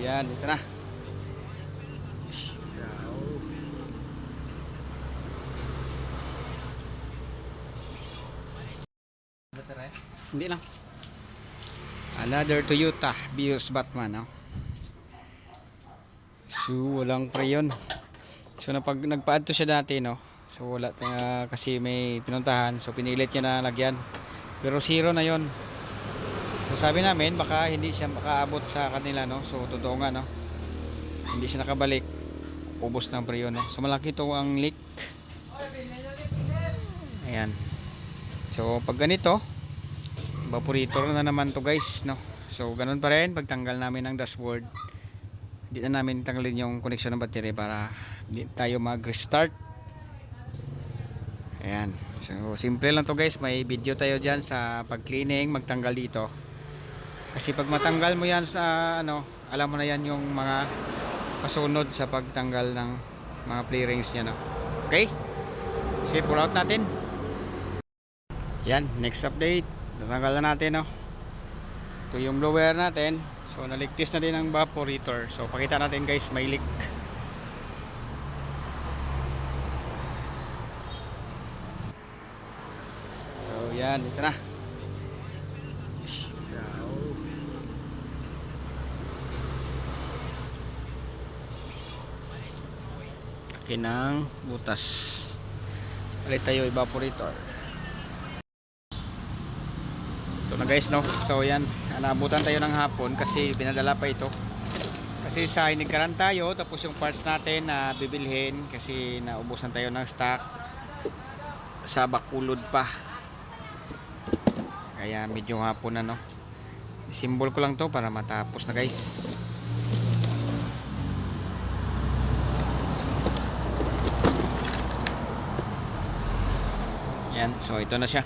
yan, ito na. Hindi lang. Another Toyota Vios Batman, no? So walang pre yun. So nagpa-add to siya dati, no? So wala kasi may pinuntahan, so pinilit niya na lagyan. Pero zero na yon. So sabi namin baka hindi siya makaabot sa kanila, no? So totoo nga, no? Hindi siya nakabalik. Ubos ng pre yun, no? So malaki to ang leak. Ayan. So pag ganito, evaporator na naman to, guys, no? So ganun pa rin pagtanggal namin ng dashboard. Hindi na namin tanggalin yung connection ng battery para hindi tayo mag-restart. Ayan. So simple lang to, guys. May video tayo dyan sa pag-cleaning, magtanggal dito. Kasi pag matanggal mo yan sa ano, alam mo na yan yung mga pasunod sa pagtanggal ng mga play rings nya, no? Okay? So pull out natin. Yan, next update. Natanggal na natin, no? Ito yung blower natin. So naligtis na din ang evaporator. So pakita natin, guys, may leak. So yan, ito na. Kinang butas. Palit tayo evaporator. Ito na, guys, no? So yan, naabutan tayo ng hapon kasi pinadala pa ito. Kasi sa inigkaran tayo, tapos yung parts natin na bibilhin kasi naubusan tayo ng stock sa Bacolod pa. Kaya medyo hapon na, no? Simbol ko lang to para matapos na, guys. Yan, so ito na siya.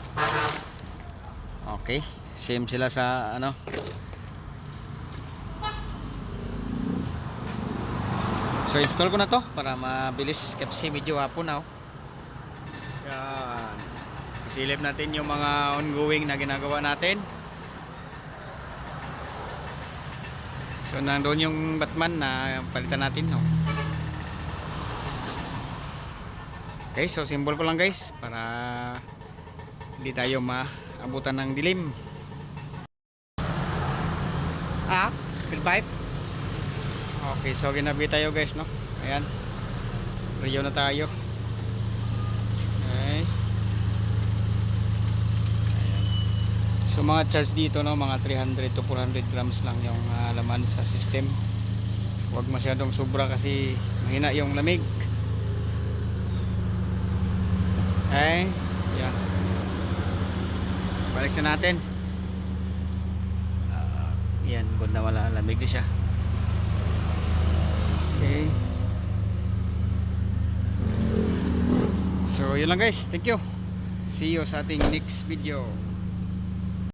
Okay, same sila sa ano. So install ko na to para mabilis kasi medyo hapon na, oh. Yan. Isilip natin yung mga ongoing na ginagawa natin. So nandoon yung Batman na palitan natin, no? Okay, so symbol ko lang, guys, para hindi tayo maabutan ng dilim. Fill pipe. Okay, so ginabi tayo, guys, no? Ayan. Rio na tayo. Okay. Ayan. So mga charge dito, no, mga 300 to 400 grams lang yung laman sa system. Huwag masyadong sobra kasi mahina yung lamig. Okay. Yeah. Balik na natin. Yan, good na wala lamig na siya. Okay. So yun lang, guys. Thank you. See you sa ating next video.